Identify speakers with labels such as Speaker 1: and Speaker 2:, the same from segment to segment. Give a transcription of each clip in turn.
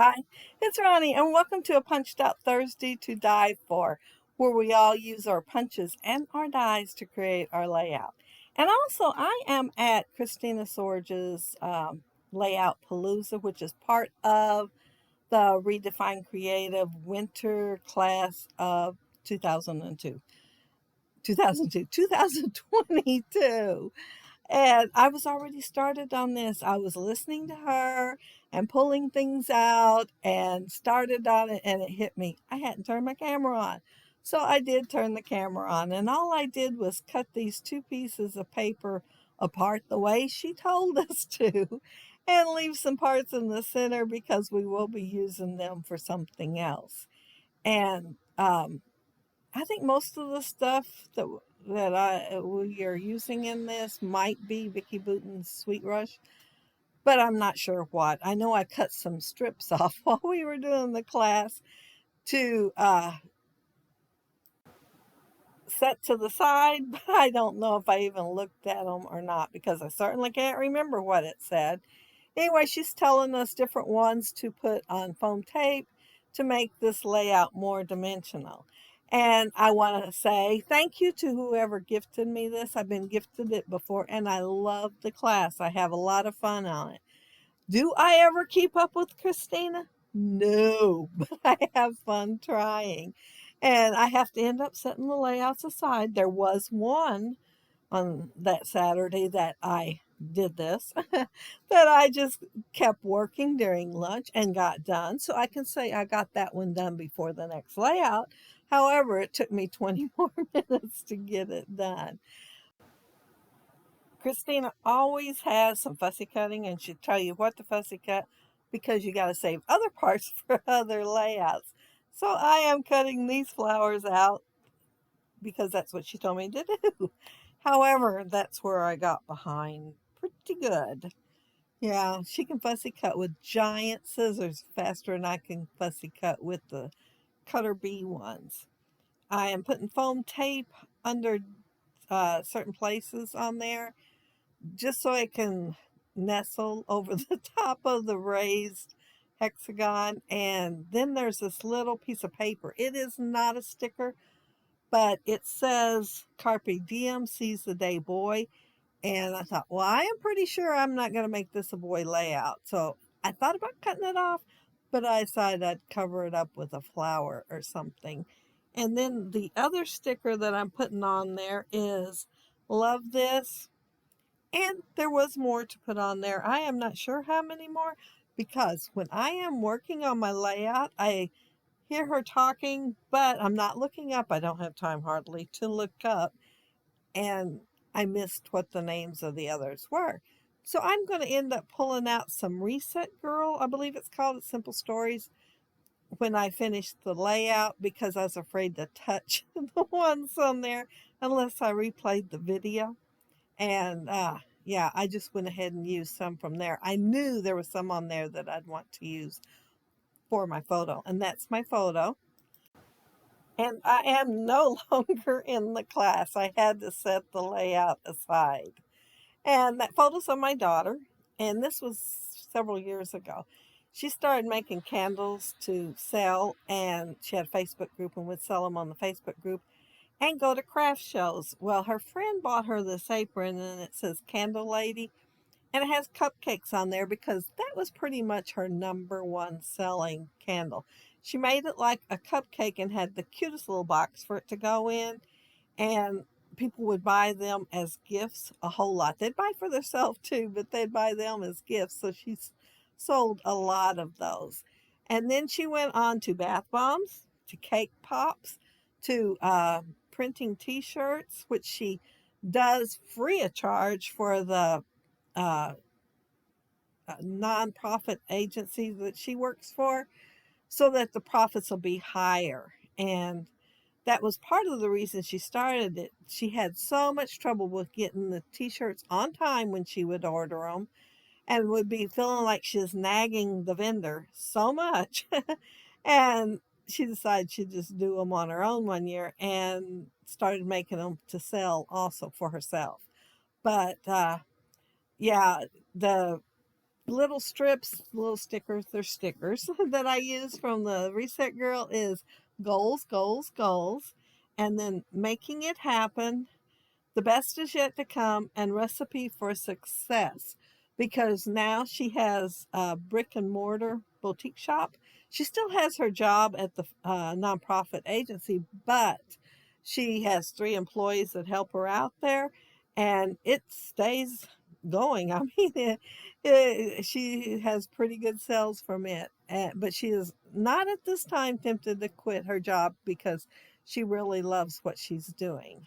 Speaker 1: Hi, it's Ronnie, and welcome to a Punched Out Thursday to Die For, where we all use our punches and our dies to create our layout. And also, I am at Christina Sorge's Layout Palooza, which is part of the Redefine Creative Winter Class of 2002, 2022. And I was already started on this. I was listening to her and pulling things out and started on it, and it hit me. I hadn't turned my camera on. So I did turn the camera on, and all I did was cut these two pieces of paper apart the way she told us to and leave some parts in the center because we will be using them for something else. And I think most of the stuff that we are using in this might be Vicky Bouton's Sweet Rush, but I'm not sure what. I know I cut some strips off while we were doing the class to set to the side, but I don't know if I even looked at them or not because I certainly can't remember what it said. Anyway, she's telling us different ones to put on foam tape to make this layout more dimensional. And I want to say thank you to whoever gifted me this. I've been gifted it before and I love the class. I have a lot of fun on it. Do I ever keep up with Christina? No, but I have fun trying. And I have to end up setting the layouts aside. There was one on that Saturday that I did this, that I just kept working during lunch and got done. So I can say I got that one done before the next layout. However, it took me 20 more minutes to get it done. Christina always has some fussy cutting, and she'll tell you what to fussy cut because you got to save other parts for other layouts. So I am cutting these flowers out because that's what she told me to do. However, that's where I got behind pretty good. Yeah, she can fussy cut with giant scissors faster than I can fussy cut with the cutter bee ones. I am putting foam tape under certain places on there just so it can nestle over the top of the raised hexagon. And then there's this little piece of paper. It is not a sticker, but it says Carpe Diem, seize the day, boy. And I thought, well, I am pretty sure I'm not going to make this a boy layout. So I thought about cutting it off, but I decided I'd cover it up with a flower or something. And then the other sticker that I'm putting on there is love this. And there was more to put on there. I am not sure how many more because when I am working on my layout, I hear her talking, but I'm not looking up. I don't have time hardly to look up. And I missed what the names of the others were. So I'm going to end up pulling out some Reset Girl, I believe it's called, it's Simple Stories, when I finish the layout because I was afraid to touch the ones on there unless I replayed the video. And yeah, I just went ahead and used some from there. I knew there was some on there that I'd want to use for my photo, and that's my photo. And I am no longer in the class. I had to set the layout aside. And that photo's of my daughter, and this was several years ago. She started making candles to sell, and she had a Facebook group and would sell them on the Facebook group and go to craft shows. Well, her friend bought her this apron, and it says Candle Lady, and it has cupcakes on there because that was pretty much her number one selling candle. She made it like a cupcake and had the cutest little box for it to go in, and people would buy them as gifts a whole lot. They'd buy for themselves too, but they'd buy them as gifts. So she's sold a lot of those. And then she went on to bath bombs, to cake pops, to printing T-shirts, which she does free of charge for the uh, nonprofit agency that she works for, so that the profits will be higher. And that was part of the reason she started it. She had so much trouble with getting the t-shirts on time when she would order them and would be feeling like she was nagging the vendor so much. And she decided she'd just do them on her own one year and started making them to sell also for herself. But yeah, the little strips, little stickers, they're stickers that I use from the Reset Girl is goals, goals, goals, and then making it happen, the best is yet to come, and recipe for success. Because now she has a brick and mortar boutique shop. She still has her job at the nonprofit agency, but she has 3 employees that help her out there, and it stays going. I mean, she has pretty good sales from it, but she is not at this time tempted to quit her job because she really loves what she's doing.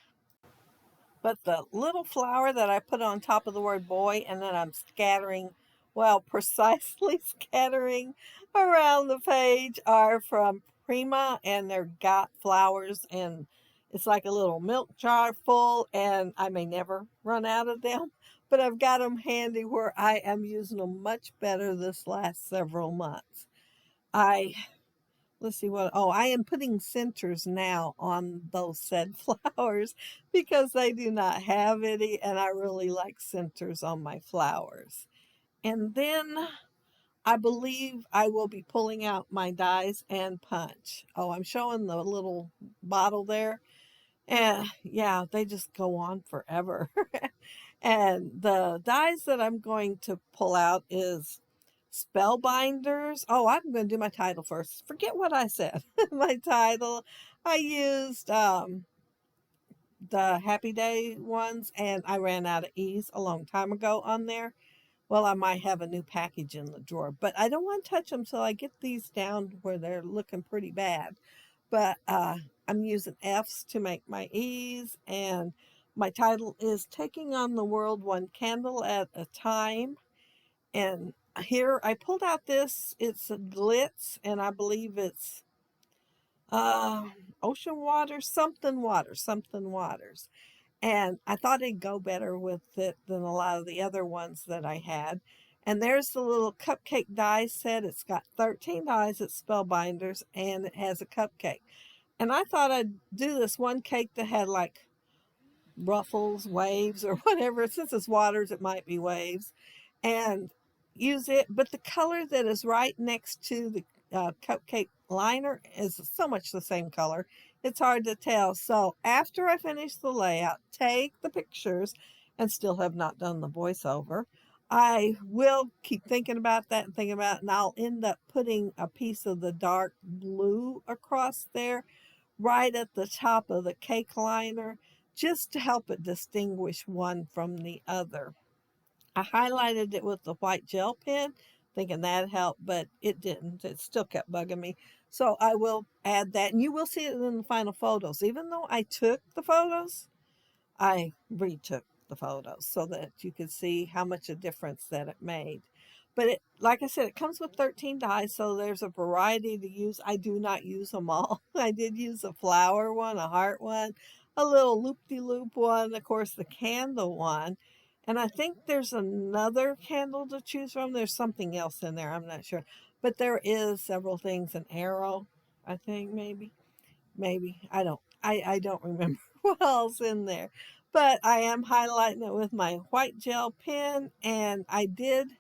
Speaker 1: But the little flower that I put on top of the word boy and then I'm scattering, well, precisely scattering around the page are from Prima, and they're got flowers, and it's like a little milk jar full, and I may never run out of them, but I've got them handy where I am using them much better this last several months. I Let's see what. Oh, I am putting centers now on those said flowers because they do not have any, and I really like centers on my flowers. And then I believe I will be pulling out my dies and punch. Oh, I'm showing the little bottle there. And yeah, they just go on forever. And the dies that I'm going to pull out is Spellbinders. Oh, I'm going to do my title first. Forget what I said. My title. I used the Happy Day ones, and I ran out of E's a long time ago on there. Well, I might have a new package in the drawer, but I don't want to touch them till I get these down where they're looking pretty bad. But I'm using F's to make my E's, and my title is Taking on the World One Candle at a Time. And here I pulled out this, it's a glitz, and I believe it's uh, ocean water, something waters. And I thought it'd go better with it than a lot of the other ones that I had. And there's the little cupcake die set. It's got 13 dies, it's Spellbinders, and it has a cupcake. And I thought I'd do this one cake that had like ruffles, waves, or whatever. Since it's waters, it might be waves. And use it. But the color that is right next to the cupcake liner is so much the same color. It's hard to tell. So after I finish the layout, take the pictures, and still have not done the voiceover. I will keep thinking about that and thinking about it, and I'll end up putting a piece of the dark blue across there right at the top of the cake liner just to help it distinguish one from the other. I highlighted it with the white gel pen, thinking that'd help, but it didn't. It still kept bugging me. So I will add that, and you will see it in the final photos. Even though I took the photos, I retook the photos so that you could see how much a difference that it made. But it, like I said, it comes with 13 dies, so there's a variety to use. I do not use them all. I did use a flower one, a heart one, a little loop-de-loop one, of course, the candle one. And I think there's another candle to choose from. There's something else in there. I'm not sure. But there is several things. An arrow, I think, maybe I don't remember what else in there, but I am highlighting it with my white gel pen, and I did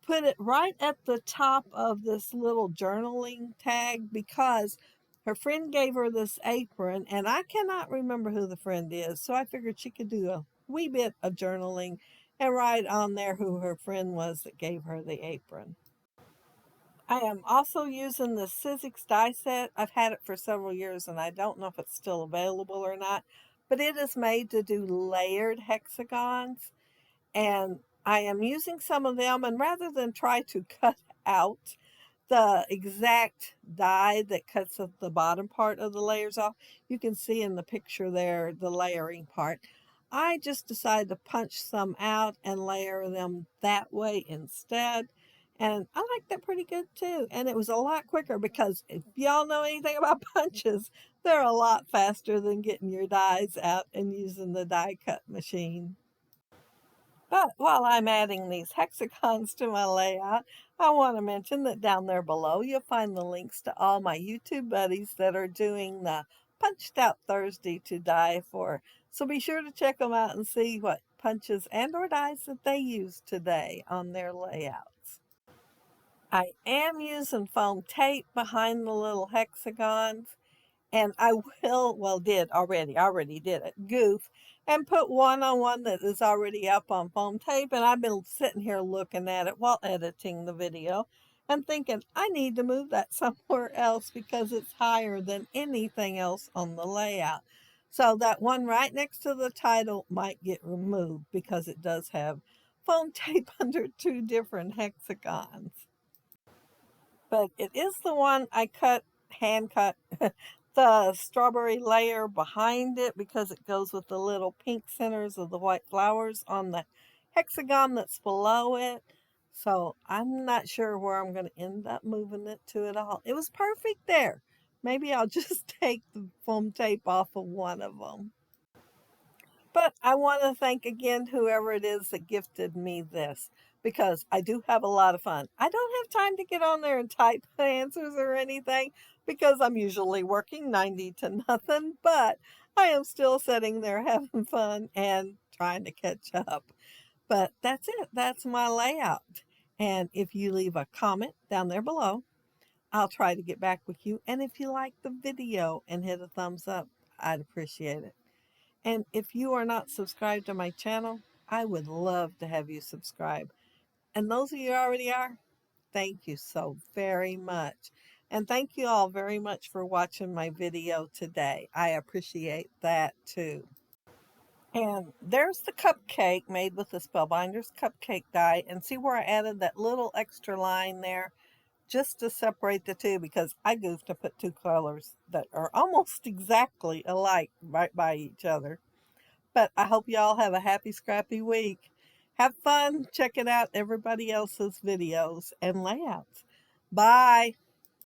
Speaker 1: put it right at the top of this little journaling tag because her friend gave her this apron, and I cannot remember who the friend is, so I figured she could do a wee bit of journaling and write on there who her friend was that gave her the apron. I am also using the Sizzix die set. I've had it for several years and I don't know if it's still available or not, but it is made to do layered hexagons. And I am using some of them, and rather than try to cut out the exact die that cuts the bottom part of the layers off, you can see in the picture there the layering part. I just decided to punch some out and layer them that way instead. And I like that pretty good too. And it was a lot quicker because if y'all know anything about punches, they're a lot faster than getting your dies out and using the die cut machine. But while I'm adding these hexagons to my layout, I want to mention that down there below you'll find the links to all my YouTube buddies that are doing the Punched Out Thursday to die for. So be sure to check them out and see what punches and or dies that they use today on their layouts. I am using foam tape behind the little hexagons. And I will, well, already did it, goof, and put one on one that is already up on foam tape. And I've been sitting here looking at it while editing the video and thinking, I need to move that somewhere else because it's higher than anything else on the layout. So that one right next to the title might get removed because it does have foam tape under two different hexagons. But it is the one I hand cut the strawberry layer behind it because it goes with the little pink centers of the white flowers on the hexagon that's below it. So I'm not sure where I'm going to end up moving it to at all. It was perfect there. Maybe I'll just take the foam tape off of one of them. But I want to thank again whoever it is that gifted me this because I do have a lot of fun. I don't have time to get on there and type answers or anything because I'm usually working 90 to nothing, but I am still sitting there having fun and trying to catch up. But that's it. That's my layout. And if you leave a comment down there below, I'll try to get back with you. And if you like the video and hit a thumbs up, I'd appreciate it. And if you are not subscribed to my channel, I would love to have you subscribe. And those of you who already are, thank you so very much. And thank you all very much for watching my video today. I appreciate that too. And there's the cupcake made with the Spellbinders cupcake die. And see where I added that little extra line there just to separate the two because I goofed to put two colors that are almost exactly alike right by each other. But I hope y'all have a happy, scrappy week. Have fun checking out everybody else's videos and layouts. Bye.